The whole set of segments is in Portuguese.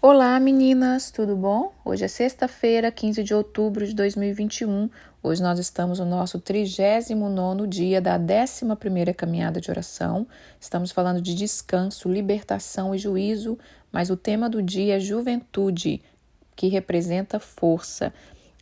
Olá meninas, tudo bom? Hoje é sexta-feira, 15 de outubro de 2021. Hoje nós estamos no nosso 39º dia da 11ª caminhada de oração. Estamos falando de descanso, libertação e juízo, mas o tema do dia é juventude, que representa força.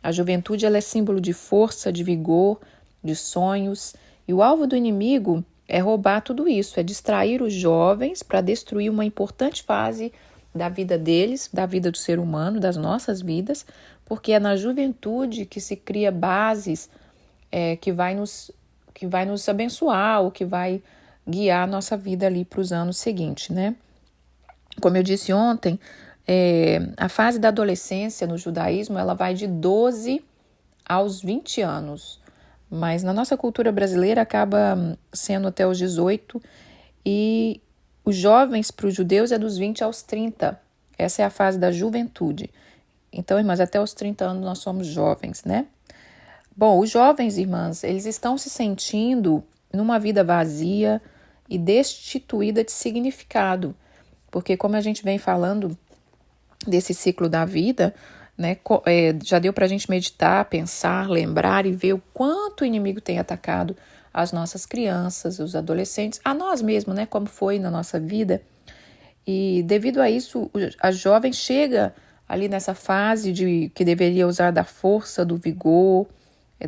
A juventude ela é símbolo de força, de vigor, de sonhos, e o alvo do inimigo é roubar tudo isso, é distrair os jovens para destruir uma importante fase da vida deles, da vida do ser humano, das nossas vidas, porque é na juventude que se cria bases que vai nos abençoar, ou que vai guiar a nossa vida ali para os anos seguintes, né? Como eu disse ontem, a fase da adolescência no judaísmo, ela vai de 12 aos 20 anos, mas na nossa cultura brasileira acaba sendo até os 18, e os jovens para os judeus é dos 20 aos 30. Essa é a fase da juventude. Então, irmãs, até os 30 anos nós somos jovens, né? Bom, os jovens, irmãs, eles estão se sentindo numa vida vazia e destituída de significado. Porque como a gente vem falando desse ciclo da vida, né, já deu para a gente meditar, pensar, lembrar e ver o quanto o inimigo tem atacado as nossas crianças, os adolescentes, a nós mesmos, né, como foi na nossa vida. E devido a isso, a jovem chega ali nessa fase de que deveria usar da força, do vigor,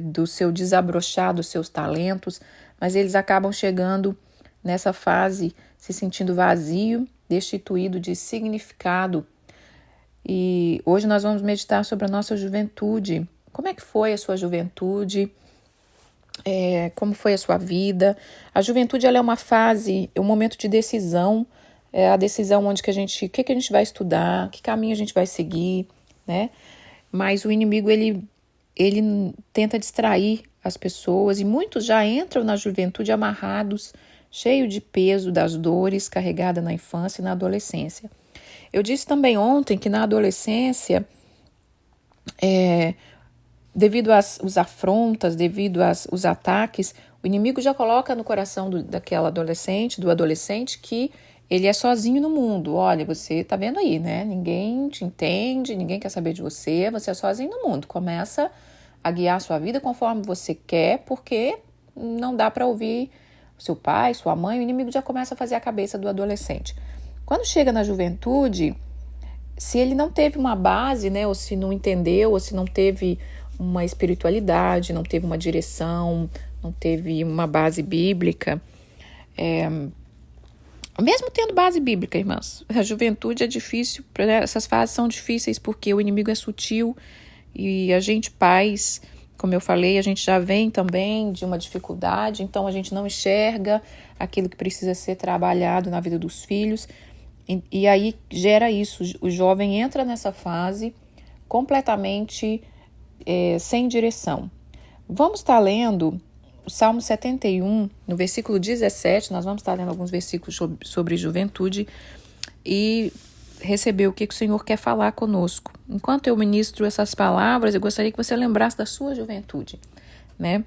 do seu desabrochar dos seus talentos, mas eles acabam chegando nessa fase se sentindo vazio, destituído de significado. E hoje nós vamos meditar sobre a nossa juventude. Como é que foi a sua juventude? Como foi a sua vida? A juventude ela é uma fase, um momento de decisão, é a decisão onde o que a gente vai estudar, que caminho a gente vai seguir, né? Mas o inimigo ele tenta distrair as pessoas, e muitos já entram na juventude amarrados, cheio de peso das dores carregada na infância e na adolescência. Eu disse também ontem que na adolescência, devido às afrontas, devido aos ataques, o inimigo já coloca no coração do adolescente, que ele é sozinho no mundo. Olha, você tá vendo aí, né? Ninguém te entende, ninguém quer saber de você, você é sozinho no mundo. Começa a guiar a sua vida conforme você quer, porque não dá para ouvir seu pai, sua mãe. O inimigo já começa a fazer a cabeça do adolescente. Quando chega na juventude, se ele não teve uma base, né, ou se não entendeu, ou se não teve uma espiritualidade, não teve uma direção, não teve uma base bíblica, mesmo tendo base bíblica, irmãs, a juventude é difícil, essas fases são difíceis porque o inimigo é sutil, e a gente, pais, como eu falei, a gente já vem também de uma dificuldade, então a gente não enxerga aquilo que precisa ser trabalhado na vida dos filhos, e aí gera isso, o jovem entra nessa fase completamente sem direção. Vamos estar lendo o Salmo 71, no versículo 17, nós vamos estar lendo alguns versículos sobre juventude e receber o que o Senhor quer falar conosco. Enquanto eu ministro essas palavras, eu gostaria que você lembrasse da sua juventude, né?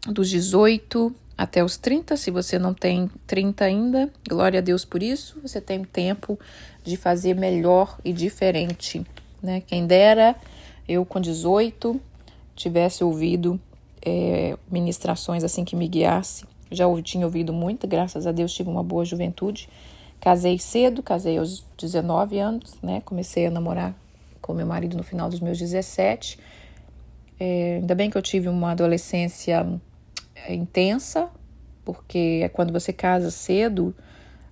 Dos 18 até os 30, se você não tem 30 ainda, glória a Deus por isso, você tem tempo de fazer melhor e diferente, né? Quem dera eu com 18 tivesse ouvido ministrações assim que me guiasse. Já tinha ouvido muito, graças a Deus tive uma boa juventude. Casei cedo, casei aos 19 anos, né? Comecei a namorar com meu marido no final dos meus 17. Ainda bem que eu tive uma adolescência intensa, porque quando você casa cedo,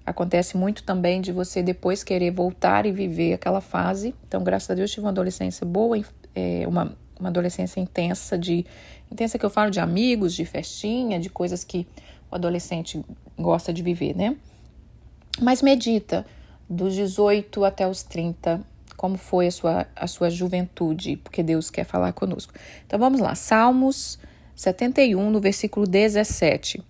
acontece muito também de você depois querer voltar e viver aquela fase. Então, graças a Deus, tive uma adolescência boa, uma adolescência intensa que eu falo de amigos, de festinha, de coisas que o adolescente gosta de viver, né? Mas medita, dos 18 até os 30, como foi a sua juventude, porque Deus quer falar conosco. Então vamos lá, Salmos 71, no versículo 17.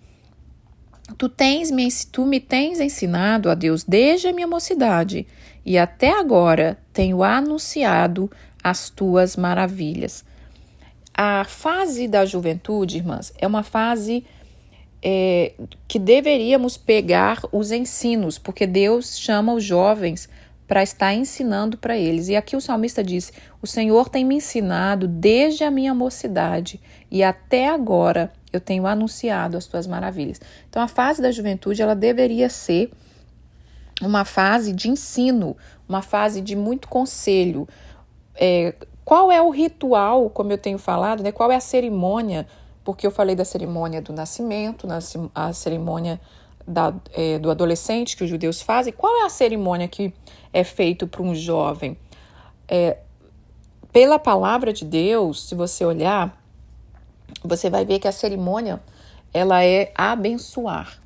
Tu me tens ensinado, a Deus, desde a minha mocidade, e até agora tenho anunciado as tuas maravilhas. A fase da juventude, irmãs, é uma fase que deveríamos pegar os ensinos, porque Deus chama os jovens para estar ensinando para eles. E aqui o salmista diz: o Senhor tem me ensinado desde a minha mocidade e até agora eu tenho anunciado as tuas maravilhas. Então a fase da juventude, ela deveria ser uma fase de ensino, uma fase de muito conselho. Qual é o ritual, como eu tenho falado, né? Qual é a cerimônia? Porque eu falei da cerimônia do nascimento, a cerimônia do adolescente que os judeus fazem. Qual é a cerimônia que é feita para um jovem? Pela palavra de Deus, se você olhar, você vai ver que a cerimônia, ela é abençoar.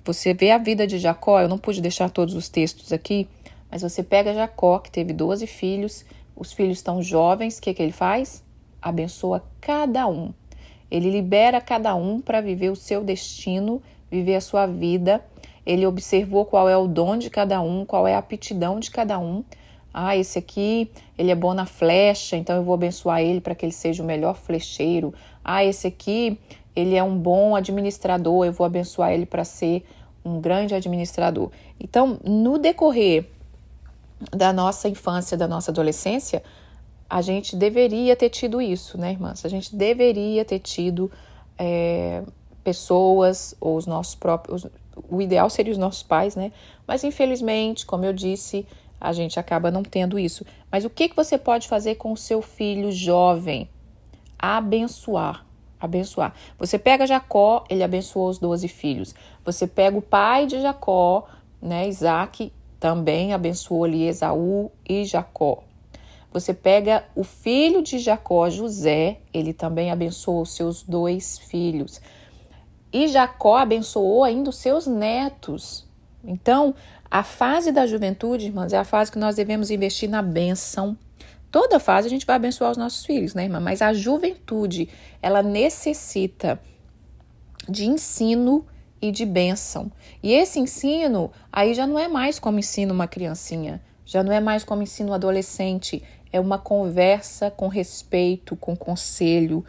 Você vê a vida de Jacó, eu não pude deixar todos os textos aqui, mas você pega Jacó, que teve 12 filhos, os filhos estão jovens, o que ele faz? Abençoa cada um. Ele libera cada um para viver o seu destino, viver a sua vida. Ele observou qual é o dom de cada um, qual é a aptidão de cada um. Esse aqui, ele é bom na flecha, então eu vou abençoar ele para que ele seja o melhor flecheiro. Esse aqui, ele é um bom administrador, eu vou abençoar ele para ser um grande administrador. Então, no decorrer da nossa infância, da nossa adolescência, a gente deveria ter tido isso, né, irmãs? A gente deveria ter tido pessoas, ou os nossos próprios, o ideal seria os nossos pais, né? Mas infelizmente, como eu disse, a gente acaba não tendo isso. Mas o que você pode fazer com o seu filho jovem? Abençoar. Você pega Jacó, ele abençoou os 12 filhos. Você pega o pai de Jacó, né, Isaac, também abençoou ali Esaú e Jacó. Você pega o filho de Jacó, José, ele também abençoou os seus 2 filhos. E Jacó abençoou ainda os seus netos. Então, a fase da juventude, irmãs, é a fase que nós devemos investir na bênção. Toda fase a gente vai abençoar os nossos filhos, né, irmã? Mas a juventude, ela necessita de ensino e de bênção. E esse ensino, aí já não é mais como ensina uma criancinha, já não é mais como ensina um adolescente, é uma conversa com respeito, com conselho.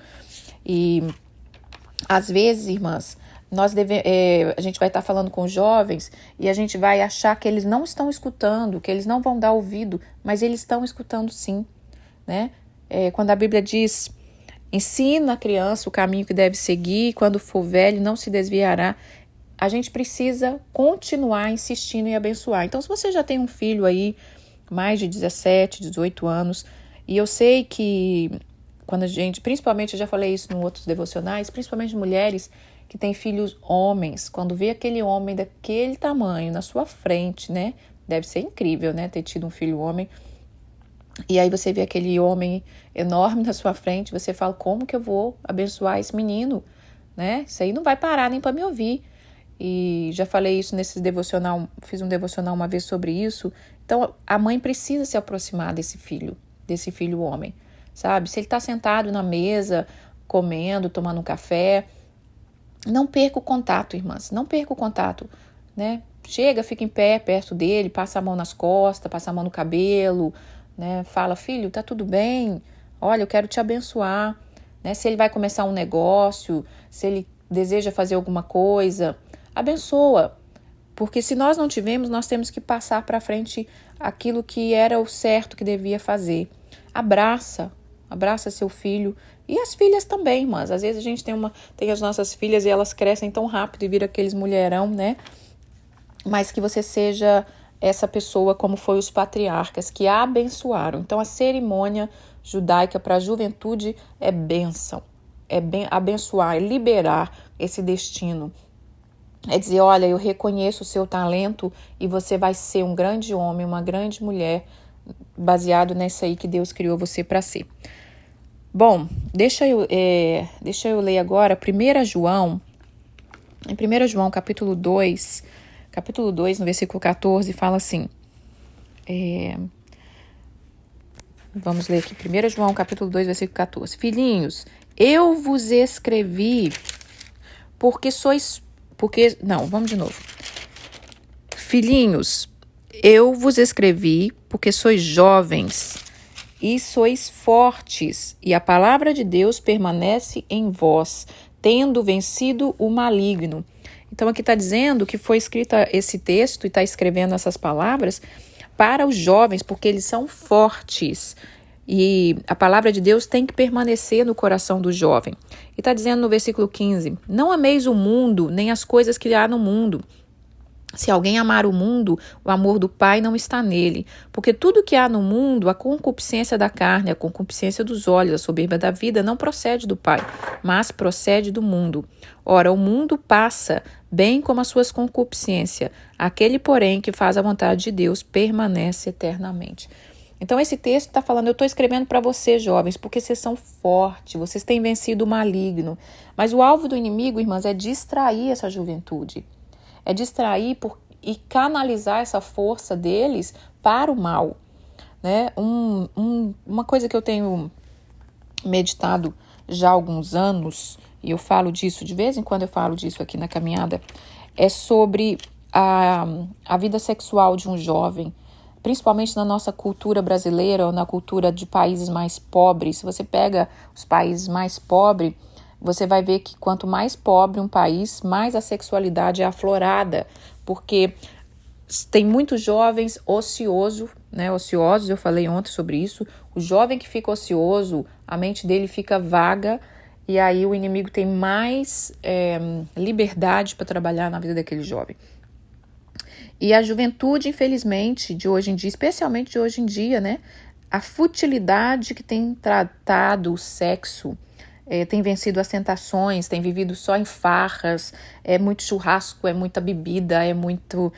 E às vezes, irmãs, a gente vai estar falando com jovens e a gente vai achar que eles não estão escutando, que eles não vão dar ouvido, mas eles estão escutando sim, né? Quando a Bíblia diz: ensina a criança o caminho que deve seguir, quando for velho não se desviará. A gente precisa continuar insistindo em abençoar. Então, se você já tem um filho aí, mais de 17, 18 anos, e eu sei que quando a gente, principalmente, eu já falei isso em outros devocionais, principalmente mulheres que têm filhos homens, quando vê aquele homem daquele tamanho na sua frente, né? Deve ser incrível, né? Ter tido um filho homem. E aí você vê aquele homem enorme na sua frente, você fala: como que eu vou abençoar esse menino, né? Isso aí não vai parar nem para me ouvir. E já falei isso nesse devocional, fiz um devocional uma vez sobre isso. Então, a mãe precisa se aproximar desse filho homem, sabe? Se ele está sentado na mesa, comendo, tomando um café, não perca o contato, irmãs, não perca o contato, né? Chega, fica em pé perto dele, passa a mão nas costas, passa a mão no cabelo, né? Fala: filho, tá tudo bem? Olha, eu quero te abençoar, né? Se ele vai começar um negócio, se ele deseja fazer alguma coisa, abençoa, porque se nós não tivermos, nós temos que passar para frente aquilo que era o certo que devia fazer. Abraça seu filho e as filhas também, mas às vezes a gente tem as nossas filhas e elas crescem tão rápido e viram aqueles mulherão, né? Mas que você seja essa pessoa como foi os patriarcas que a abençoaram. Então a cerimônia judaica para a juventude é bênção, abençoar, é liberar esse destino. É dizer: olha, eu reconheço o seu talento e você vai ser um grande homem, uma grande mulher, baseado nessa aí que Deus criou você para ser. Bom, deixa eu ler agora 1 João, em 1 João capítulo 2, no versículo 14, fala assim, vamos ler aqui, 1 João capítulo 2, versículo 14. Filhinhos, eu vos escrevi vamos de novo. Filhinhos, eu vos escrevi porque sois jovens e sois fortes, e a palavra de Deus permanece em vós, tendo vencido o maligno. Então aqui está dizendo que foi escrito esse texto e está escrevendo essas palavras para os jovens, porque eles são fortes. E a palavra de Deus tem que permanecer no coração do jovem. E está dizendo no versículo 15, não ameis o mundo, nem as coisas que há no mundo. Se alguém amar o mundo, o amor do Pai não está nele. Porque tudo que há no mundo, a concupiscência da carne, a concupiscência dos olhos, a soberba da vida, não procede do Pai, mas procede do mundo. Ora, o mundo passa, bem como as suas concupiscências. Aquele, porém, que faz a vontade de Deus, permanece eternamente. Então, esse texto está falando, eu estou escrevendo para vocês, jovens, porque vocês são fortes, vocês têm vencido o maligno. Mas o alvo do inimigo, irmãs, é distrair essa juventude. É distrair e canalizar essa força deles para o mal. Né? Uma coisa que eu tenho meditado já há alguns anos, e eu falo disso, de vez em quando eu falo disso aqui na caminhada, é sobre a vida sexual de um jovem, principalmente na nossa cultura brasileira ou na cultura de países mais pobres. Se você pega os países mais pobres, você vai ver que quanto mais pobre um país, mais a sexualidade é aflorada, porque tem muitos jovens ociosos, eu falei ontem sobre isso. O jovem que fica ocioso, a mente dele fica vaga, e aí o inimigo tem mais liberdade para trabalhar na vida daquele jovem. E a juventude, infelizmente, de hoje em dia, especialmente de hoje em dia, né, a futilidade que tem tratado o sexo, tem vencido as tentações, tem vivido só em farras, é muito churrasco, é muita bebida, é muito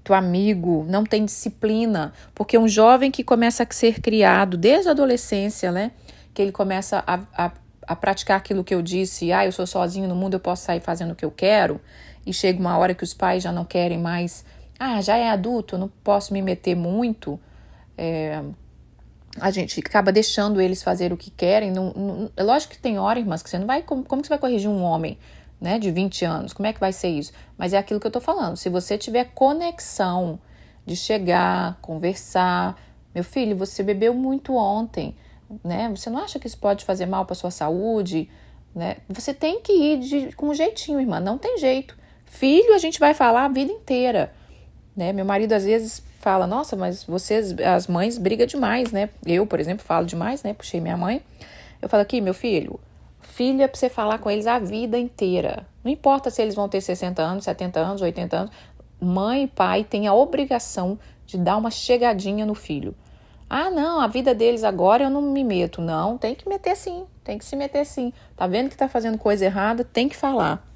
amigo, não tem disciplina, porque um jovem que começa a ser criado desde a adolescência, né, que ele começa a praticar aquilo que eu disse, eu sou sozinho no mundo, eu posso sair fazendo o que eu quero, e chega uma hora que os pais já não querem mais, já é adulto, eu não posso me meter muito, a gente acaba deixando eles fazer o que querem. É lógico que tem hora, irmãs, que você não vai... Como que você vai corrigir um homem, né, de 20 anos? Como é que vai ser isso? Mas é aquilo que eu tô falando. Se você tiver conexão de chegar, conversar... Meu filho, você bebeu muito ontem, né? Você não acha que isso pode fazer mal para sua saúde? Né? Você tem que ir com um jeitinho, irmã. Não tem jeito. Filho, a gente vai falar a vida inteira. Né? Meu marido, às vezes... fala, nossa, mas vocês, as mães, brigam demais, né? Eu, por exemplo, falo demais, né? Puxei minha mãe. Eu falo aqui, meu filho, filho é pra você falar com eles a vida inteira. Não importa se eles vão ter 60 anos, 70 anos, 80 anos. Mãe e pai têm a obrigação de dar uma chegadinha no filho. Não, a vida deles agora eu não me meto. Não, tem que meter sim, tem que se meter sim. Tá vendo que tá fazendo coisa errada? Tem que falar.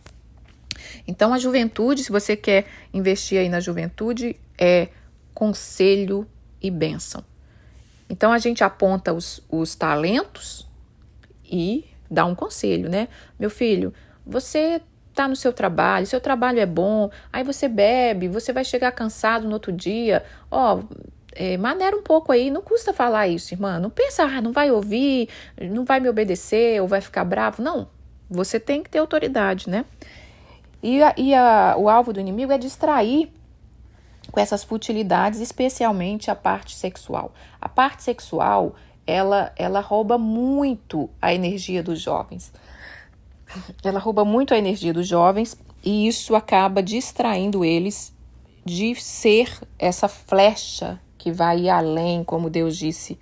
Então, a juventude, se você quer investir aí na juventude, é conselho e bênção. Então, a gente aponta os talentos e dá um conselho, né? Meu filho, você tá no seu trabalho é bom, aí você bebe, você vai chegar cansado no outro dia, maneira um pouco aí, não custa falar isso, irmã, não pensa, não vai ouvir, não vai me obedecer, ou vai ficar bravo, não, você tem que ter autoridade, né? O alvo do inimigo é distrair com essas futilidades, especialmente a parte sexual. A parte sexual, ela rouba muito a energia dos jovens. Ela rouba muito a energia dos jovens e isso acaba distraindo eles de ser essa flecha que vai ir além, como Deus disse.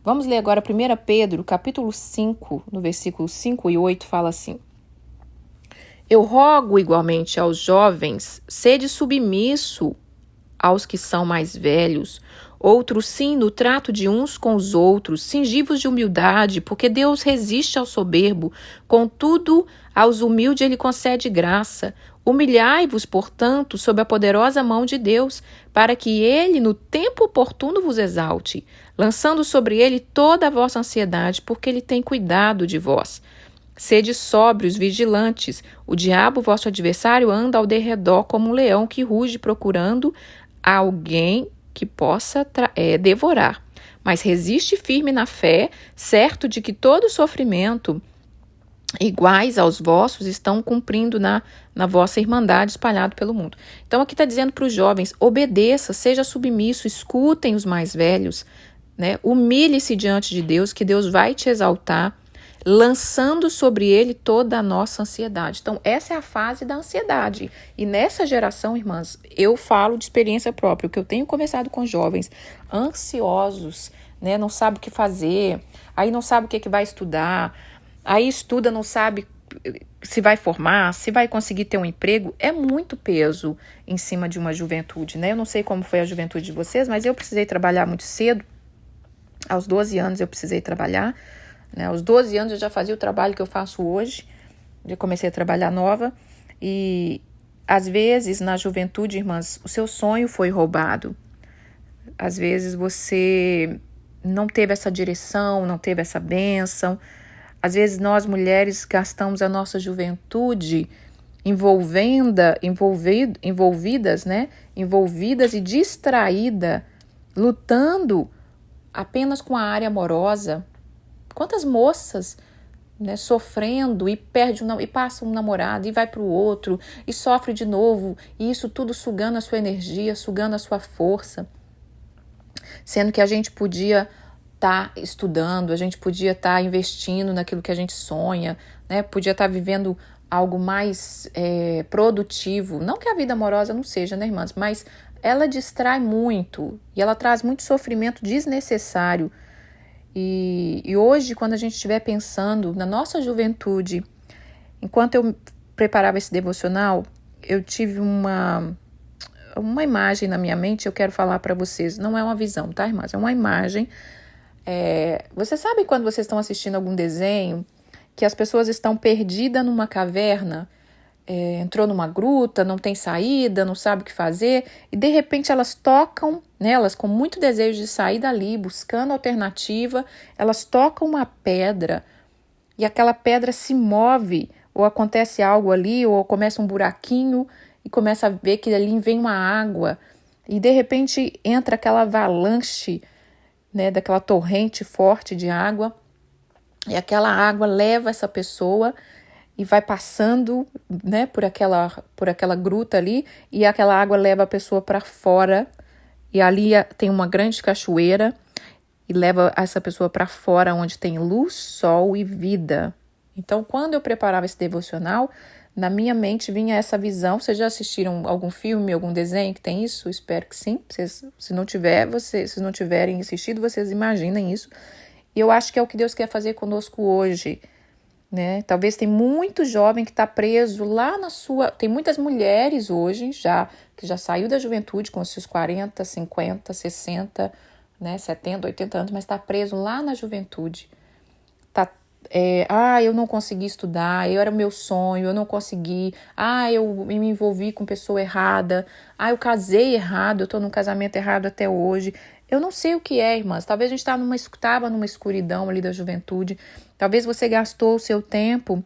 Vamos ler agora 1 Pedro, capítulo 5, no versículo 5 e 8, fala assim: Eu rogo igualmente aos jovens, sede submisso aos que são mais velhos, outros sim no trato de uns com os outros, cingivos de humildade, porque Deus resiste ao soberbo, contudo aos humildes ele concede graça. Humilhai-vos, portanto, sob a poderosa mão de Deus, para que ele no tempo oportuno vos exalte, lançando sobre ele toda a vossa ansiedade, porque ele tem cuidado de vós. Sede sóbrios, vigilantes. O diabo, vosso adversário, anda ao derredor como um leão que ruge procurando alguém que possa devorar. Mas resiste firme na fé, certo de que todo sofrimento iguais aos vossos estão cumprindo na vossa irmandade espalhado pelo mundo. Então aqui está dizendo para os jovens, obedeça, seja submisso, escutem os mais velhos, né? Humilhe-se diante de Deus, que Deus vai te exaltar. lançando sobre ele toda a nossa ansiedade. Então, essa é a fase da ansiedade. E nessa geração, irmãs, eu falo de experiência própria, o que eu tenho conversado com jovens ansiosos, né? Não sabe o que fazer, aí não sabe o que vai estudar, aí estuda, não sabe se vai formar, se vai conseguir ter um emprego. É muito peso em cima de uma juventude, né? Eu não sei como foi a juventude de vocês, mas eu precisei trabalhar muito cedo. Aos 12 anos eu precisei trabalhar, né? Aos 12 anos eu já fazia o trabalho que eu faço hoje. Eu comecei a trabalhar nova. E às vezes na juventude, irmãs, o seu sonho foi roubado. Às vezes você não teve essa direção, não teve essa bênção. Às vezes nós mulheres gastamos a nossa juventude envolvidas, né? Envolvidas e distraídas, lutando apenas com a área amorosa. Quantas moças, né, sofrendo e e passa um namorado e vai para o outro e sofre de novo, e isso tudo sugando a sua energia, sugando a sua força, sendo que a gente podia estar estudando, a gente podia estar investindo naquilo que a gente sonha, né? Podia estar vivendo algo mais produtivo. Não que a vida amorosa não seja, né, irmãs? Mas ela distrai muito e ela traz muito sofrimento desnecessário. E hoje, quando a gente estiver pensando na nossa juventude, enquanto eu preparava esse devocional, eu tive uma imagem na minha mente. Eu quero falar para vocês. Não é uma visão, tá, irmãs? É uma imagem. Vocês sabem quando vocês estão assistindo algum desenho que as pessoas estão perdidas numa caverna, entrou numa gruta, não tem saída, não sabe o que fazer, e de repente elas tocam, né, elas com muito desejo de sair dali, buscando alternativa, elas tocam uma pedra e aquela pedra se move, ou acontece algo ali, ou começa um buraquinho e começa a ver que ali vem uma água, e de repente entra aquela avalanche, né, daquela torrente forte de água, e aquela água leva essa pessoa e vai passando, né, por aquela gruta ali, e aquela água leva a pessoa para fora, e ali tem uma grande cachoeira, e leva essa pessoa para fora, onde tem luz, sol e vida. Então, quando eu preparava esse devocional, na minha mente vinha essa visão. Vocês já assistiram algum filme, algum desenho que tem isso? Espero que sim. Se não tiverem assistido, vocês imaginem isso. E eu acho que é o que Deus quer fazer conosco hoje, né? Talvez tem muito jovem que está preso lá na sua... Tem muitas mulheres hoje que já saiu da juventude com os seus 40, 50, 60, né, 70, 80 anos, mas está preso lá na juventude. Eu não consegui estudar, era o meu sonho, eu não consegui, eu me envolvi com pessoa errada, eu casei errado, eu estou num casamento errado até hoje. Eu não sei o que é, irmãs. Talvez a gente estava numa escuridão ali da juventude, talvez você gastou o seu tempo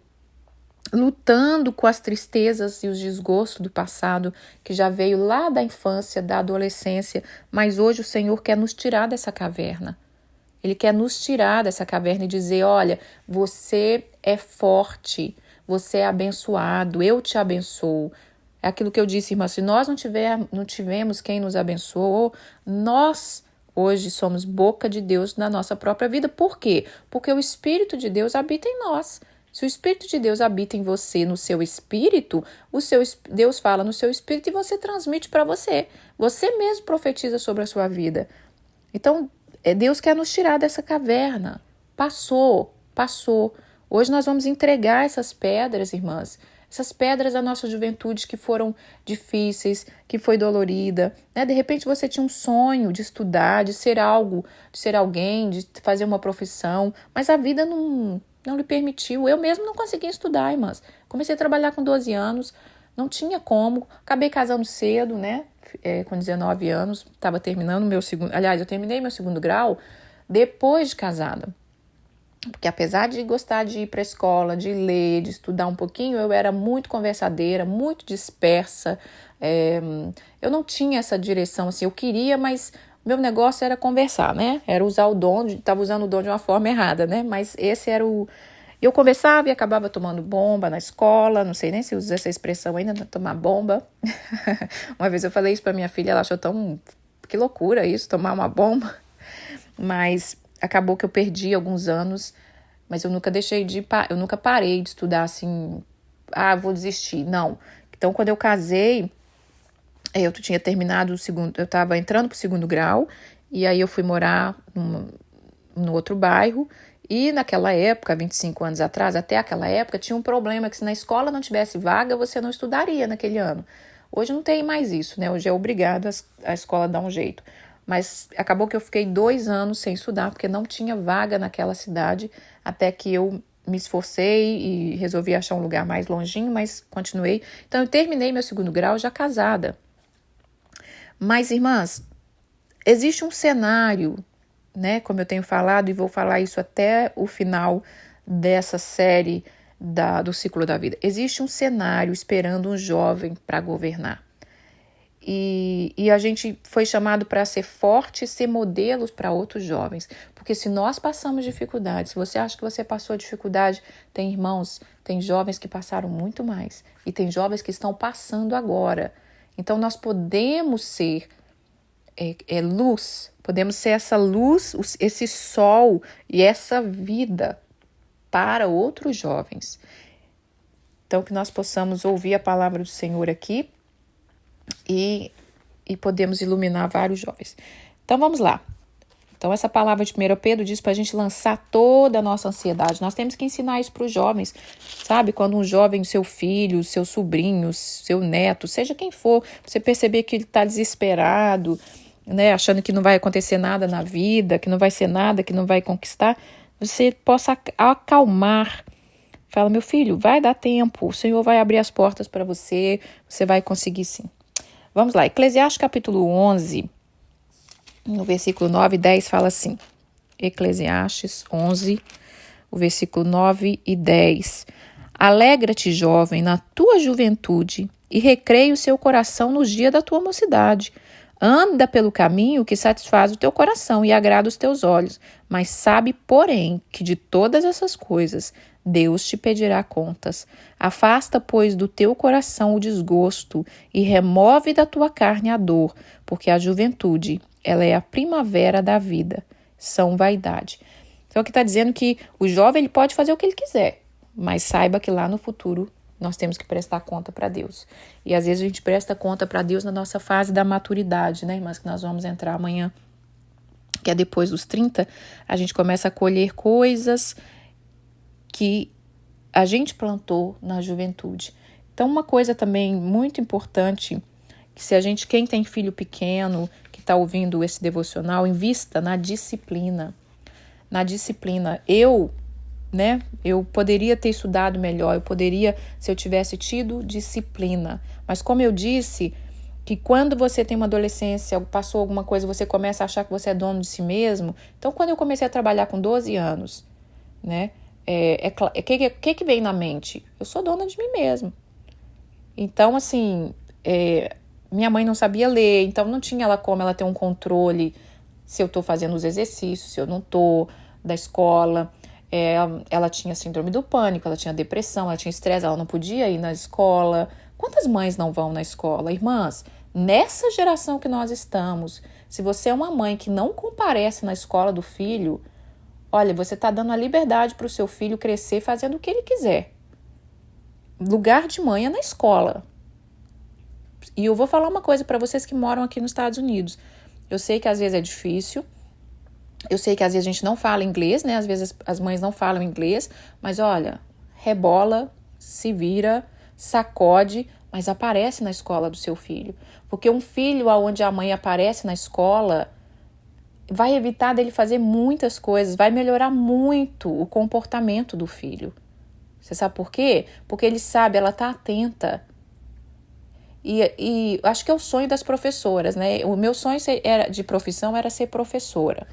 lutando com as tristezas e os desgostos do passado, que já veio lá da infância, da adolescência, mas hoje o Senhor quer nos tirar dessa caverna. Ele quer nos tirar dessa caverna e dizer, olha, você é forte, você é abençoado, eu te abençoo. É aquilo que eu disse, irmã, se nós não tivemos quem nos abençoou, nós hoje somos boca de Deus na nossa própria vida. Por quê? Porque o Espírito de Deus habita em nós. Se o Espírito de Deus habita em você, no seu espírito, Deus fala no seu espírito e você transmite para você. Você mesmo profetiza sobre a sua vida. Então, Deus quer nos tirar dessa caverna. Passou. Hoje nós vamos entregar essas pedras, irmãs. Essas pedras da nossa juventude que foram difíceis, que foi dolorida, né? De repente você tinha um sonho de estudar, de ser algo, de ser alguém, de fazer uma profissão, mas a vida não lhe permitiu. Eu mesmo não conseguia estudar, irmãs. Comecei a trabalhar com 12 anos, não tinha como. Acabei casando cedo, né? Com 19 anos, estava terminando meu segundo... Aliás, eu terminei meu segundo grau depois de casada. Porque apesar de gostar de ir para a escola, de ler, de estudar um pouquinho, eu era muito conversadeira, muito dispersa. Eu não tinha essa direção, assim, eu queria, mas meu negócio era conversar, né? Era usar o dom, estava usando o dom de uma forma errada, né? Mas esse era o... Eu conversava e acabava tomando bomba na escola, não sei nem se usa essa expressão ainda, tomar bomba. Uma vez eu falei isso para minha filha, ela achou que loucura isso, tomar uma bomba. Mas acabou que eu perdi alguns anos Mas eu nunca eu nunca parei de estudar assim, vou desistir, não. Então, quando eu casei, eu tinha terminado o segundo, eu estava entrando para o segundo grau, e aí eu fui morar no outro bairro, e naquela época, 25 anos atrás, até aquela época, tinha um problema que se na escola não tivesse vaga, você não estudaria naquele ano. Hoje não tem mais isso, né? Hoje é obrigado a escola dar um jeito. Mas acabou que eu fiquei 2 anos sem estudar, porque não tinha vaga naquela cidade, até que eu me esforcei e resolvi achar um lugar mais longinho, mas continuei. Então, eu terminei meu segundo grau já casada. Mas, irmãs, existe um cenário, né? Como eu tenho falado, e vou falar isso até o final dessa série do ciclo da vida. Existe um cenário esperando um jovem para governar. E a gente foi chamado para ser forte e ser modelos para outros jovens. Porque se nós passamos dificuldade, se você acha que você passou dificuldade, tem irmãos, tem jovens que passaram muito mais. E tem jovens que estão passando agora. Então nós podemos ser luz, podemos ser essa luz, esse sol e essa vida para outros jovens. Então que nós possamos ouvir a palavra do Senhor aqui e podemos iluminar vários jovens. Então vamos lá. Então essa palavra de 1 Pedro diz para a gente lançar toda a nossa ansiedade. Nós temos que ensinar isso para os jovens, sabe? Quando um jovem, seu filho, seu sobrinho, seu neto, seja quem for, você perceber que ele está desesperado, né? Achando que não vai acontecer nada na vida, que não vai ser nada, que não vai conquistar, você possa acalmar. Fala, meu filho, vai dar tempo, o Senhor vai abrir as portas para você, você vai conseguir sim. Vamos lá, Eclesiastes capítulo 11, no versículo 9 e 10 fala assim, Eclesiastes 11, o versículo 9 e 10. Alegra-te, jovem, na tua juventude e recreia o seu coração nos dias da tua mocidade. Anda pelo caminho que satisfaz o teu coração e agrada os teus olhos, mas sabe, porém, que de todas essas coisas Deus te pedirá contas. Afasta, pois, do teu coração o desgosto e remove da tua carne a dor, porque a juventude, ela é a primavera da vida, são vaidade. Então, aqui está dizendo que o jovem ele pode fazer o que ele quiser, mas saiba que lá no futuro nós temos que prestar conta para Deus. E às vezes a gente presta conta para Deus na nossa fase da maturidade, né, irmãs? Que nós vamos entrar amanhã, que é depois dos 30, a gente começa a colher coisas que a gente plantou na juventude. Então, uma coisa também muito importante, que quem tem filho pequeno, que está ouvindo esse devocional, invista na disciplina. Na disciplina. Eu poderia ter estudado melhor, se eu tivesse tido disciplina. Mas como eu disse, que quando você tem uma adolescência, passou alguma coisa, você começa a achar que você é dono de si mesmo. Então, quando eu comecei a trabalhar com 12 anos, né, que vem na mente? Eu sou dona de mim mesma. Então, assim, minha mãe não sabia ler, então não tinha como ela ter um controle se eu estou fazendo os exercícios, se eu não estou, da escola. Ela tinha síndrome do pânico, ela tinha depressão, ela tinha estresse, ela não podia ir na escola. Quantas mães não vão na escola? Irmãs, nessa geração que nós estamos, se você é uma mãe que não comparece na escola do filho, olha, você está dando a liberdade para o seu filho crescer fazendo o que ele quiser. Lugar de mãe é na escola. E eu vou falar uma coisa para vocês que moram aqui nos Estados Unidos. Eu sei que às vezes é difícil, eu sei que às vezes a gente não fala inglês, né? Às vezes as mães não falam inglês, mas olha, rebola, se vira, sacode, mas aparece na escola do seu filho. Porque um filho onde a mãe aparece na escola vai evitar dele fazer muitas coisas, vai melhorar muito o comportamento do filho. Você sabe por quê? Porque ele sabe, ela está atenta. E acho que é o sonho das professoras, né? O meu sonho de profissão era ser professora.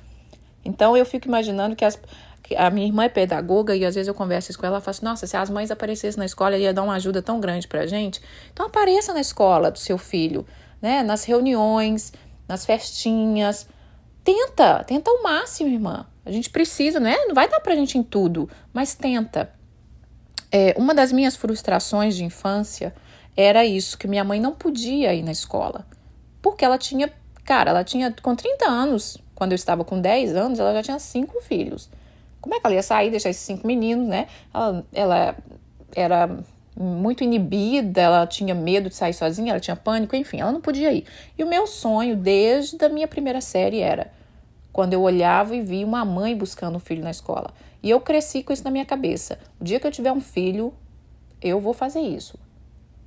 Então eu fico imaginando que a minha irmã é pedagoga e às vezes eu converso isso com ela, ela fala assim, nossa, se as mães aparecessem na escola, ia dar uma ajuda tão grande pra gente. Então apareça na escola do seu filho, né? Nas reuniões, nas festinhas. Tenta ao máximo, irmã. A gente precisa, né? Não vai dar pra gente em tudo, mas tenta. Uma das minhas frustrações de infância era isso, que minha mãe não podia ir na escola. Porque ela tinha com 30 anos, quando eu estava com 10 anos, ela já tinha 5 filhos. Como é que ela ia sair, deixar esses 5 meninos, né? Ela era muito inibida, ela tinha medo de sair sozinha, ela tinha pânico, enfim, ela não podia ir. E o meu sonho, desde a minha primeira série, era quando eu olhava e via uma mãe buscando um filho na escola. E eu cresci com isso na minha cabeça. O dia que eu tiver um filho, eu vou fazer isso.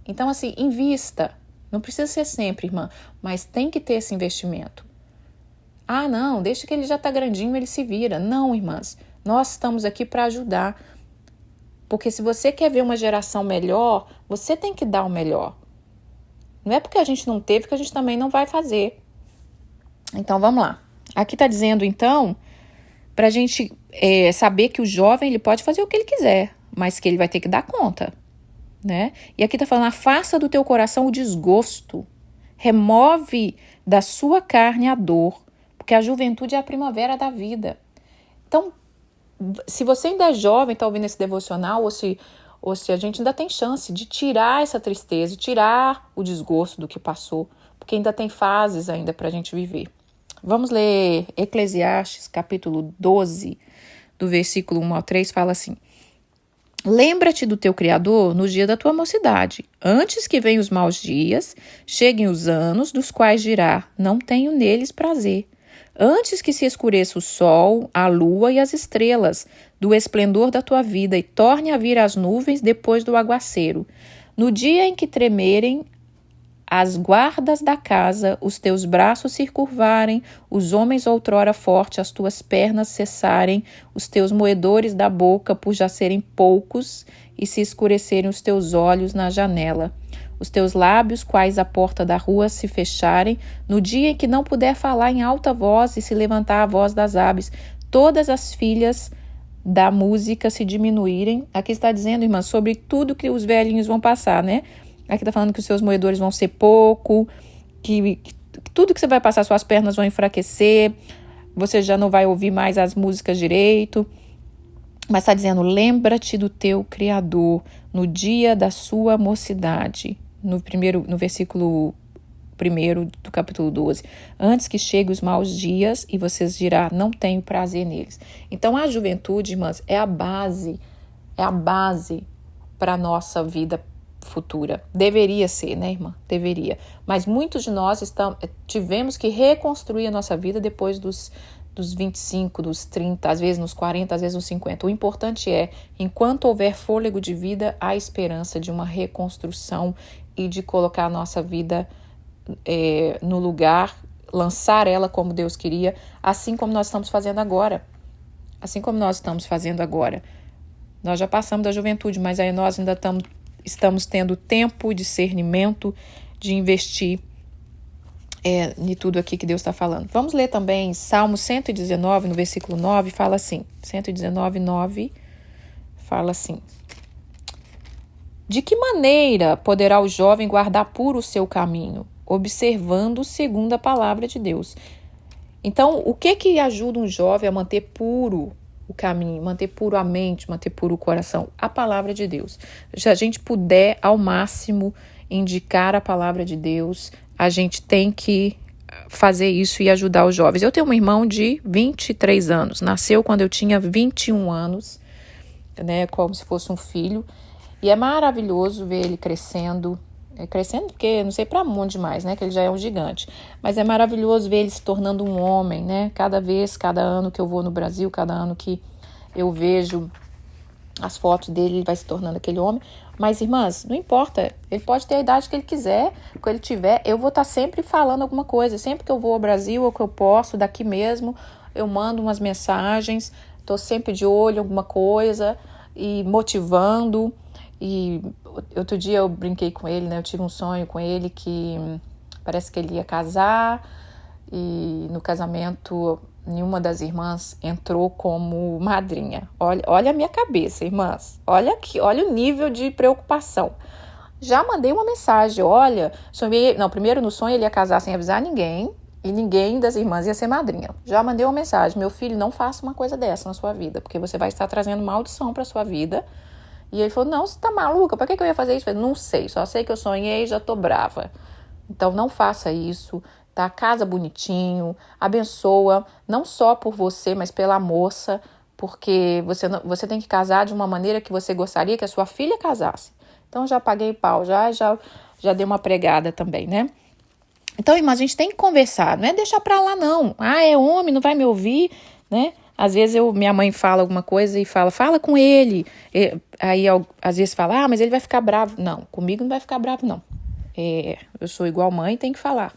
Então, assim, invista. Não precisa ser sempre, irmã, mas tem que ter esse investimento. Ah, não, deixa que ele já está grandinho, ele se vira. Não, irmãs, nós estamos aqui para ajudar. Porque se você quer ver uma geração melhor, você tem que dar o melhor. Não é porque a gente não teve que a gente também não vai fazer. Então, vamos lá. Aqui está dizendo, então, para a gente saber que o jovem ele pode fazer o que ele quiser, mas que ele vai ter que dar conta. Né? E aqui está falando, afasta do teu coração o desgosto, remove da sua carne a dor, porque a juventude é a primavera da vida. Então, se você ainda é jovem, está ouvindo esse devocional, ou se a gente ainda tem chance de tirar essa tristeza, tirar o desgosto do que passou, porque ainda tem fases ainda para a gente viver. Vamos ler Eclesiastes, capítulo 12, do versículo 1 ao 3, fala assim: lembra-te do teu Criador no dia da tua mocidade, antes que venham os maus dias, cheguem os anos dos quais dirá, não tenho neles prazer. Antes que se escureça o sol, a lua e as estrelas, do esplendor da tua vida, e torne a vir as nuvens depois do aguaceiro. No dia em que tremerem as guardas da casa, os teus braços se curvarem, os homens outrora fortes, as tuas pernas cessarem, os teus moedores da boca por já serem poucos, e se escurecerem os teus olhos na janela. Os teus lábios, quais a porta da rua, se fecharem, no dia em que não puder falar em alta voz e se levantar a voz das aves, todas as filhas da música se diminuírem. Aqui está dizendo, irmã, sobre tudo que os velhinhos vão passar, né? Aqui está falando que os seus moedores vão ser pouco, que tudo que você vai passar, suas pernas vão enfraquecer, você já não vai ouvir mais as músicas direito. Mas está dizendo, lembra-te do teu Criador no dia da sua mocidade. No versículo 1 do capítulo 12. Antes que cheguem os maus dias e vocês dirão, não tenho prazer neles. Então a juventude, irmãs, é a base para a nossa vida futura. Deveria ser, né, irmã? Deveria. Mas muitos de nós tivemos que reconstruir a nossa vida depois dos 25, dos 30, às vezes nos 40, às vezes nos 50. O importante é, enquanto houver fôlego de vida, há esperança de uma reconstrução e de colocar a nossa vida no lugar, lançar ela como Deus queria, assim como nós estamos fazendo agora. Assim como nós estamos fazendo agora. Nós já passamos da juventude, mas aí nós ainda estamos tendo tempo, discernimento de investir em tudo aqui que Deus está falando. Vamos ler também Salmo 119, no versículo 9, fala assim, 119, 9, fala assim: de que maneira poderá o jovem guardar puro o seu caminho, observando segundo a palavra de Deus? Então, o que ajuda um jovem a manter puro o caminho, manter puro a mente, manter puro o coração? A palavra de Deus. Se a gente puder, ao máximo, indicar a palavra de Deus, a gente tem que fazer isso e ajudar os jovens. Eu tenho um irmão de 23 anos, nasceu quando eu tinha 21 anos, né, como se fosse um filho, e é maravilhoso ver ele crescendo porque não sei para onde mais, né, que ele já é um gigante, mas é maravilhoso ver ele se tornando um homem, né, cada ano que eu vou no Brasil, cada ano que eu vejo as fotos dele, ele vai se tornando aquele homem. Mas, irmãs, não importa, ele pode ter a idade que ele quiser, quando ele tiver, eu vou estar sempre falando alguma coisa, sempre que eu vou ao Brasil, ou que eu posso, daqui mesmo, eu mando umas mensagens, estou sempre de olho em alguma coisa, e motivando. E outro dia eu brinquei com ele, né? Eu tive um sonho com ele que parece que ele ia casar, e no casamento nenhuma das irmãs entrou como madrinha. Olha a minha cabeça, irmãs. Olha aqui, olha o nível de preocupação. Já mandei uma mensagem, olha, primeiro no sonho ele ia casar sem avisar ninguém, e ninguém das irmãs ia ser madrinha. Já mandei uma mensagem, meu filho, não faça uma coisa dessa na sua vida, porque você vai estar trazendo maldição para sua vida. E ele falou, não, você tá maluca? Pra que eu ia fazer isso? Eu falei, não sei, só sei que eu sonhei e já tô brava. Então não faça isso, tá? Casa bonitinho, abençoa, não só por você, mas pela moça, porque você tem que casar de uma maneira que você gostaria que a sua filha casasse. Então, já paguei pau, já dei uma pregada também, né? Então, irmã, a gente tem que conversar, não é deixar pra lá, não. Ah, é homem, não vai me ouvir, né? Às vezes minha mãe fala alguma coisa e fala com ele. Aí, às vezes fala, mas ele vai ficar bravo. Não, comigo não vai ficar bravo, não. Eu sou igual mãe, tem que falar.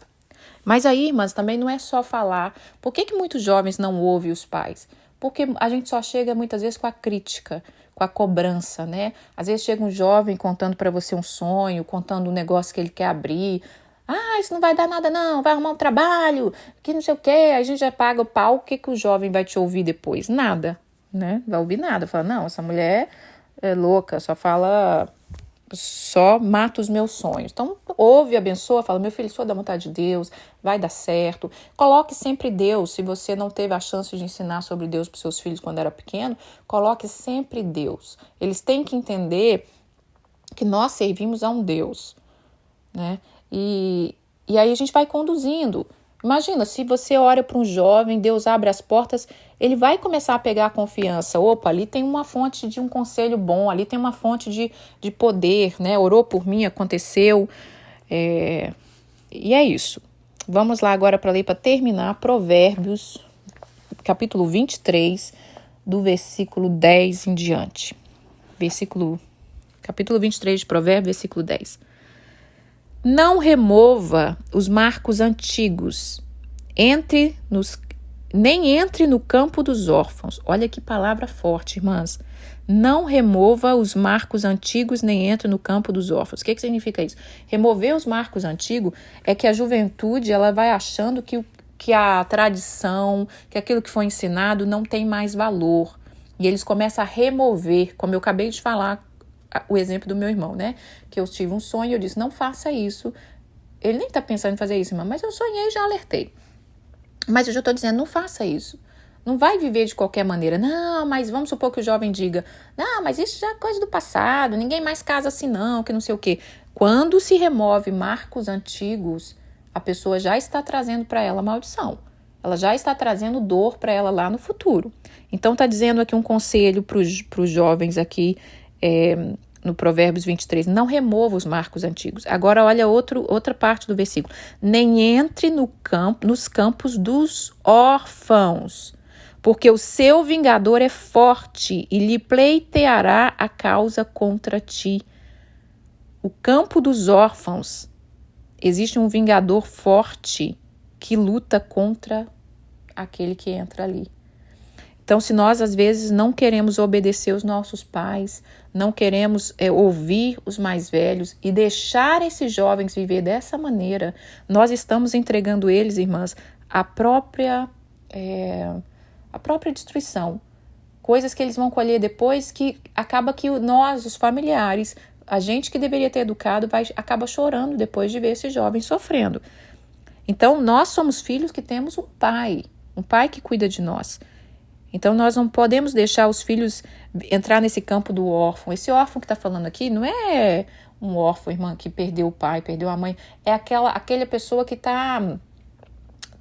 Mas aí, irmãs, também não é só falar. Por que muitos jovens não ouvem os pais? Porque a gente só chega muitas vezes com a crítica, com a cobrança, né? Às vezes chega um jovem contando para você um sonho, contando um negócio que ele quer abrir. Ah, isso não vai dar nada não, vai arrumar um trabalho, que não sei o quê. Aí a gente já paga o pau, o que o jovem vai te ouvir depois? Nada, né? Vai ouvir nada. Fala, não, essa mulher é louca, só mata os meus sonhos. Então, ouve, abençoa, fala, meu filho, sou da vontade de Deus, vai dar certo. Coloque sempre Deus, se você não teve a chance de ensinar sobre Deus para os seus filhos quando era pequeno, coloque sempre Deus. Eles têm que entender que nós servimos a um Deus, né? E aí a gente vai conduzindo. Imagina, se você ora para um jovem, Deus abre as portas, ele vai começar a pegar a confiança. Opa, ali tem uma fonte de um conselho bom, ali tem uma fonte de poder, né? Orou por mim, aconteceu. E é isso. Vamos lá agora para ler, para terminar, Provérbios, capítulo 23, do versículo 10 em diante. Capítulo 23 de Provérbios, versículo 10. Não remova os marcos antigos, nem entre no campo dos órfãos. Olha que palavra forte, irmãs. Não remova os marcos antigos, nem entre no campo dos órfãos. O que significa isso? Remover os marcos antigos é que a juventude ela vai achando que a tradição, que aquilo que foi ensinado não tem mais valor. E eles começam a remover, como eu acabei de falar, o exemplo do meu irmão, né? Que eu tive um sonho e eu disse, não faça isso. Ele nem tá pensando em fazer isso, irmã, mas eu sonhei e já alertei. Mas eu já tô dizendo, não faça isso. Não vai viver de qualquer maneira. Não, mas vamos supor que o jovem diga, não, mas isso já é coisa do passado, ninguém mais casa assim não, que não sei o quê. Quando se remove marcos antigos, a pessoa já está trazendo para ela maldição. Ela já está trazendo dor para ela lá no futuro. Então tá dizendo aqui um conselho para os jovens aqui, no Provérbios 23, não remova os marcos antigos. Agora olha outra parte do versículo. Nem entre nos campos dos órfãos, porque o seu vingador é forte e lhe pleiteará a causa contra ti. O campo dos órfãos, existe um vingador forte que luta contra aquele que entra ali. Então, se nós, às vezes, não queremos obedecer os nossos pais, não queremos ouvir os mais velhos e deixar esses jovens viver dessa maneira, nós estamos entregando eles, irmãs, a própria destruição. Coisas que eles vão colher depois que acaba que nós, os familiares, a gente que deveria ter educado, acaba chorando depois de ver esses jovens sofrendo. Então, nós somos filhos que temos um pai que cuida de nós. Então, nós não podemos deixar os filhos entrar nesse campo do órfão. Esse órfão que está falando aqui não é um órfão, irmã, que perdeu o pai, perdeu a mãe. É aquela pessoa que está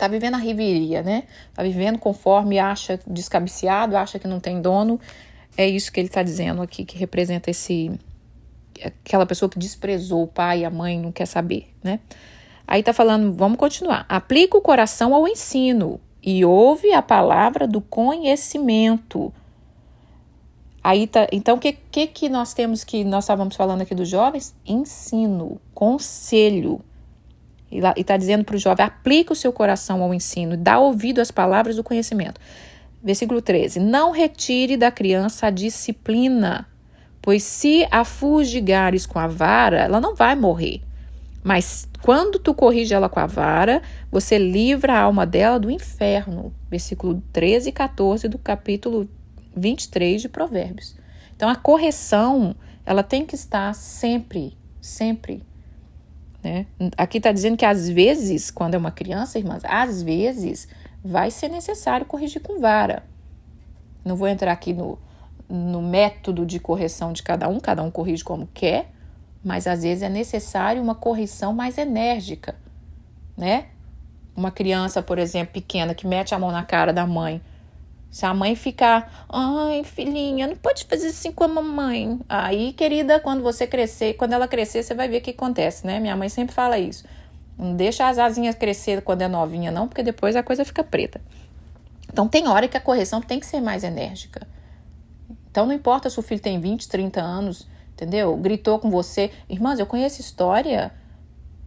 vivendo a reveria, né? Está vivendo conforme acha descabiciado, acha que não tem dono. É isso que ele está dizendo aqui, que representa aquela pessoa que desprezou o pai e a mãe, não quer saber, né? Aí está falando, vamos continuar. Aplica o coração ao ensino e ouve a palavra do conhecimento. Aí tá, então, o que nós temos que nós estávamos falando aqui dos jovens? Ensino, conselho. E está dizendo para o jovem, aplica o seu coração ao ensino, dá ouvido às palavras do conhecimento. Versículo 13, não retire da criança a disciplina, pois se a fustigares com a vara, ela não vai morrer. Mas quando tu corrige ela com a vara, você livra a alma dela do inferno. Versículo 13 e 14 do capítulo 23 de Provérbios. Então, a correção, ela tem que estar sempre, né? Aqui está dizendo que às vezes, quando é uma criança, irmãs, às vezes vai ser necessário corrigir com vara. Não vou entrar aqui no método de correção de cada um corrige como quer, mas às vezes é necessário uma correção mais enérgica, né? Uma criança, por exemplo, pequena, que mete a mão na cara da mãe, Se a mãe ficar, ai, filhinha, não pode fazer assim com a mamãe. Aí, querida, quando ela crescer, você vai ver o que acontece, né? Minha mãe sempre fala isso. Não deixa as asinhas crescer quando é novinha, não, porque depois a coisa fica preta. Então, tem hora que a correção tem que ser mais enérgica. Então, não importa se o filho tem 20, 30 anos, entendeu? Gritou com você. Irmãs, eu conheço história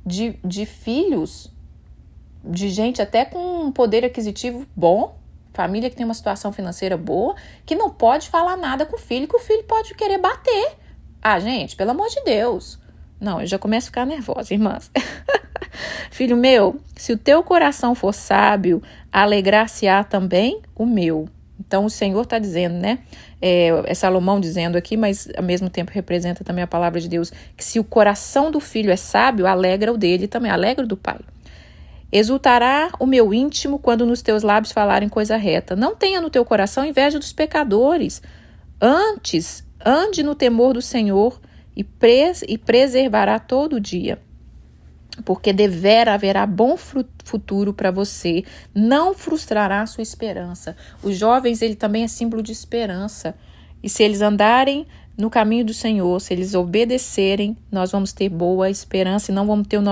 de filhos, de gente até com um poder aquisitivo bom, família que tem uma situação financeira boa, que não pode falar nada com o filho, que o filho pode querer bater. Ah, gente, pelo amor de Deus. Não, eu já começo a ficar nervosa, irmãs. Filho meu, se o teu coração for sábio, alegrar-se-á também o meu. Então, o Senhor está dizendo, né? É Salomão dizendo aqui, mas ao mesmo tempo representa também a palavra de Deus, que se o coração do filho é sábio, alegra o dele também, alegra o do pai. Exultará o meu íntimo quando nos teus lábios falarem coisa reta. Não tenha no teu coração inveja dos pecadores. Antes, ande no temor do Senhor e preservará todo o dia. Porque devera haverá bom futuro para você, não frustrará a sua esperança. Os jovens, ele também é símbolo de esperança. E se eles andarem no caminho do Senhor, se eles obedecerem, nós vamos ter boa esperança e não vamos ter o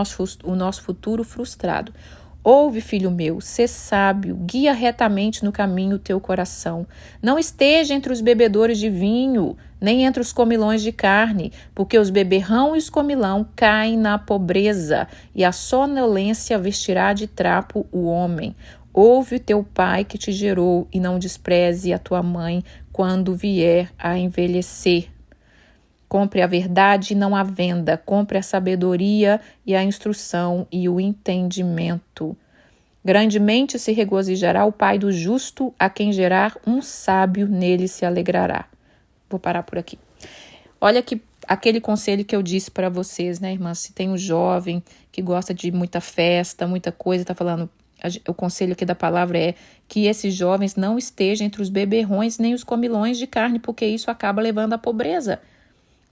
nosso futuro frustrado. Ouve, filho meu, sê sábio, guia retamente no caminho o teu coração. Não esteja entre os bebedores de vinho, nem entre os comilões de carne, porque os beberrão e os comilão caem na pobreza, e a sonolência vestirá de trapo o homem. Ouve o teu pai que te gerou, e não despreze a tua mãe quando vier a envelhecer. Compre a verdade e não a venda. Compre a sabedoria e a instrução e o entendimento. Grandemente se regozijará o pai do justo, a quem gerar um sábio nele se alegrará. Vou parar por aqui. Olha que aquele conselho que eu disse para vocês, né, irmãs? Se tem um jovem que gosta de muita festa, muita coisa, tá falando, o conselho aqui da palavra é que esses jovens não estejam entre os beberrões nem os comilões de carne, porque isso acaba levando à pobreza.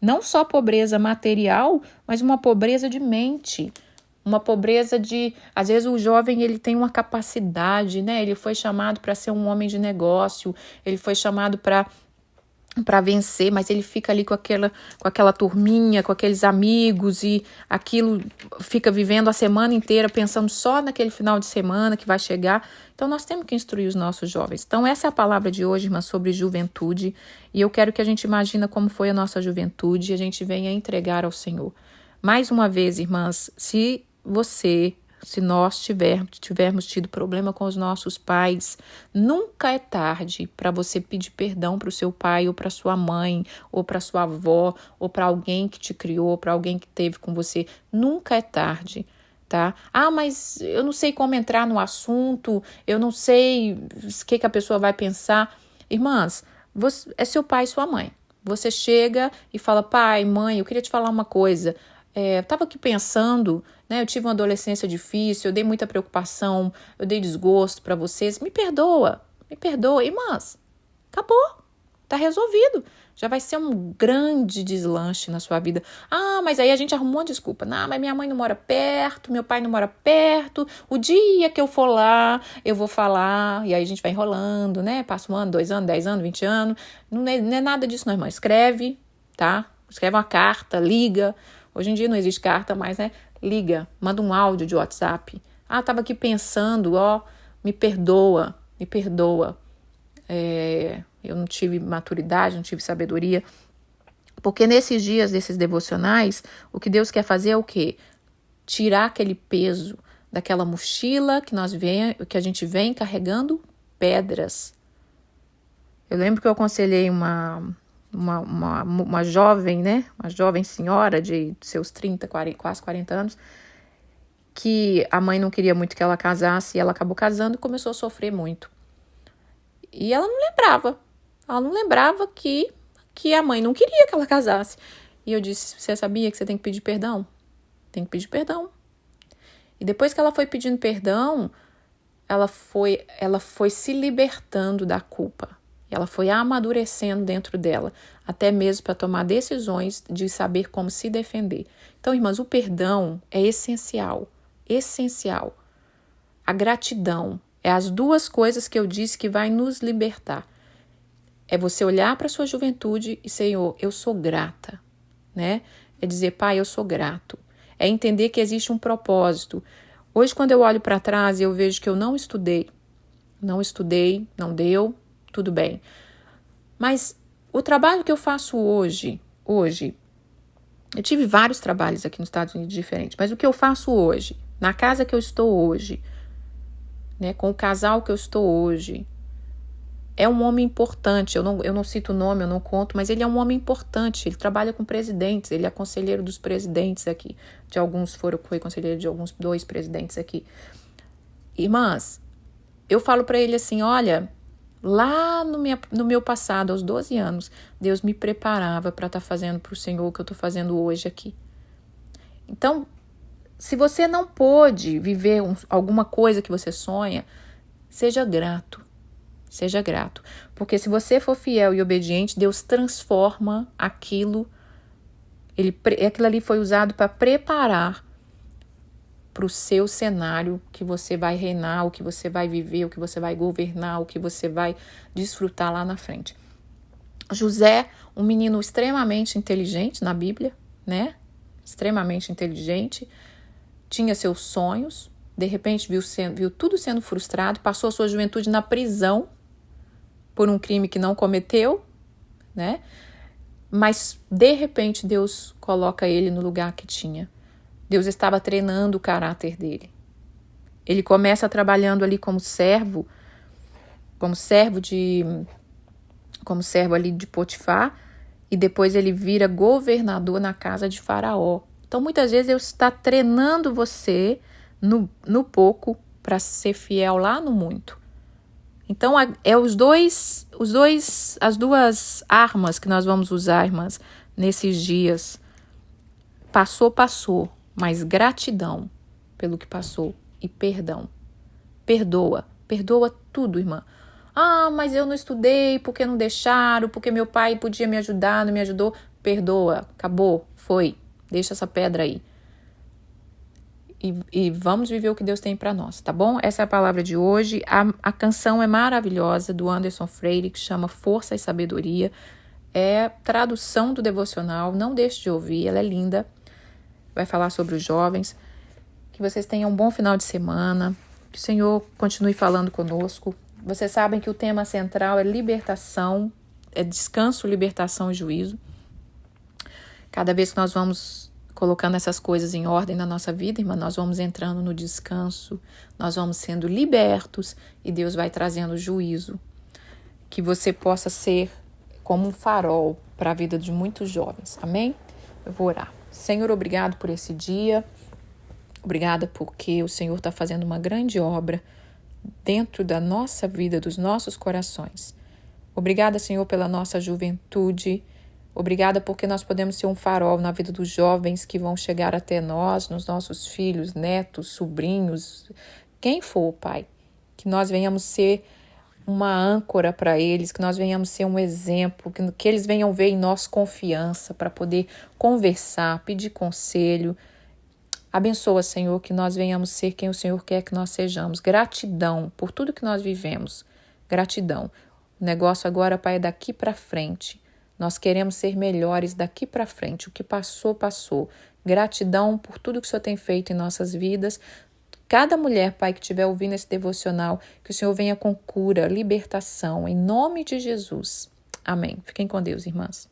Não só pobreza material, mas uma pobreza de mente, uma pobreza de... Às vezes o jovem ele tem uma capacidade, né? Ele foi chamado para ser um homem de negócio, ele foi chamado para vencer, mas ele fica ali com aquela turminha, com aqueles amigos e aquilo fica vivendo a semana inteira pensando só naquele final de semana que vai chegar. Então nós temos que instruir os nossos jovens. Então essa é a palavra de hoje, irmã, sobre juventude, e eu quero que a gente imagine como foi a nossa juventude e a gente venha entregar ao Senhor. Mais uma vez, irmãs, se nós tivermos tido problema com os nossos pais, nunca é tarde para você pedir perdão para o seu pai ou para sua mãe ou para sua avó ou para alguém que te criou, para alguém que esteve com você. Nunca é tarde, tá? Ah, mas eu não sei como entrar no assunto, eu não sei o que a pessoa vai pensar. Irmãs, é seu pai e sua mãe. Você chega e fala, pai, mãe, eu queria te falar uma coisa. Eu estava aqui pensando, né? Eu tive uma adolescência difícil, eu dei muita preocupação, eu dei desgosto para vocês. Me perdoa, irmãs. Acabou, tá resolvido. Já vai ser um grande deslanche na sua vida. Ah, mas aí a gente arrumou uma desculpa. Não, mas minha mãe não mora perto, meu pai não mora perto. O dia que eu for lá, eu vou falar. E aí a gente vai enrolando, né? Passa 1 ano, 2 anos, 10 anos, 20 anos. Não é nada disso, não, irmã. Escreve, tá? Escreve uma carta, liga. Hoje em dia não existe carta mais, né? Liga, manda um áudio de WhatsApp. Ah, tava aqui pensando, me perdoa. Eu não tive maturidade, não tive sabedoria. Porque nesses dias desses devocionais, o que Deus quer fazer é o quê? Tirar aquele peso daquela mochila que a gente vem carregando pedras. Eu lembro que eu aconselhei uma jovem, né? Uma jovem senhora de seus 30, 40, quase 40 anos, que a mãe não queria muito que ela casasse e ela acabou casando e começou a sofrer muito. E ela não lembrava que a mãe não queria que ela casasse. E eu disse, você sabia que você tem que pedir perdão? Tem que pedir perdão. E depois que ela foi pedindo perdão, ela foi se libertando da culpa. Ela foi amadurecendo dentro dela, até mesmo para tomar decisões de saber como se defender. Então, irmãs, o perdão é essencial. A gratidão, É as duas coisas que eu disse que vai nos libertar. É você olhar para a sua juventude e, Senhor, eu sou grata, né? É dizer, Pai, eu sou grato. É entender que existe um propósito. Hoje, quando eu olho para trás e eu vejo que eu não estudei, não deu, tudo bem. Mas o trabalho que eu faço hoje, eu tive vários trabalhos aqui nos Estados Unidos diferentes, mas o que eu faço hoje, na casa que eu estou hoje, né, com o casal que eu estou hoje, é um homem importante. Eu não cito o nome, eu não conto, mas ele é um homem importante. Ele trabalha com presidentes, ele é conselheiro dos presidentes aqui. Foi conselheiro de alguns 2 presidentes aqui. Irmãs, eu falo para ele assim, olha, lá no meu passado, aos 12 anos, Deus me preparava para estar fazendo para o Senhor o que eu estou fazendo hoje aqui. Então, se você não pôde viver alguma coisa que você sonha, seja grato. Seja grato. Porque se você for fiel e obediente, Deus transforma aquilo. Aquilo ali foi usado para preparar para o seu cenário que você vai reinar, o que você vai viver, o que você vai governar, o que você vai desfrutar lá na frente. José, um menino extremamente inteligente na Bíblia, né? Extremamente inteligente, tinha seus sonhos, de repente viu tudo sendo frustrado, passou a sua juventude na prisão por um crime que não cometeu, né? Mas, de repente, Deus coloca ele no lugar que tinha. Deus estava treinando o caráter dele. Ele começa trabalhando ali como servo ali de Potifar, e depois ele vira governador na casa de Faraó. Então, muitas vezes, Deus está treinando você no pouco para ser fiel lá no muito. Então, as duas armas que nós vamos usar, irmãs, nesses dias. Passou, mas gratidão pelo que passou e perdão. Perdoa tudo, irmã. Ah, mas eu não estudei porque não deixaram, porque meu pai podia me ajudar, não me ajudou. Perdoa, acabou, foi. Deixa essa pedra aí. E vamos viver o que Deus tem para nós, tá bom? Essa é a palavra de hoje. A canção é maravilhosa, do Anderson Freire, que chama Força e Sabedoria. É tradução do devocional, não deixe de ouvir, ela é linda. Vai falar sobre os jovens. Que vocês tenham um bom final de semana. Que o Senhor continue falando conosco. Vocês sabem que o tema central é libertação, é descanso, libertação e juízo. Cada vez que nós vamos colocando essas coisas em ordem na nossa vida, irmã, nós vamos entrando no descanso, nós vamos sendo libertos e Deus vai trazendo juízo. Que você possa ser como um farol para a vida de muitos jovens. Amém? Eu vou orar. Senhor, obrigado por esse dia. Obrigada porque o Senhor está fazendo uma grande obra dentro da nossa vida, dos nossos corações. Obrigada, Senhor, pela nossa juventude. Obrigada porque nós podemos ser um farol na vida dos jovens que vão chegar até nós, nos nossos filhos, netos, sobrinhos, quem for, Pai. Que nós venhamos ser uma âncora para eles, que nós venhamos ser um exemplo, que eles venham ver em nós confiança para poder conversar, pedir conselho. Abençoa, Senhor, que nós venhamos ser quem o Senhor quer que nós sejamos. Gratidão por tudo que nós vivemos. Gratidão. O negócio agora, Pai, é daqui para frente. Nós queremos ser melhores daqui para frente. O que passou, passou. Gratidão por tudo que o Senhor tem feito em nossas vidas. Cada mulher, Pai, que estiver ouvindo esse devocional, que o Senhor venha com cura, libertação, em nome de Jesus. Amém. Fiquem com Deus, irmãs.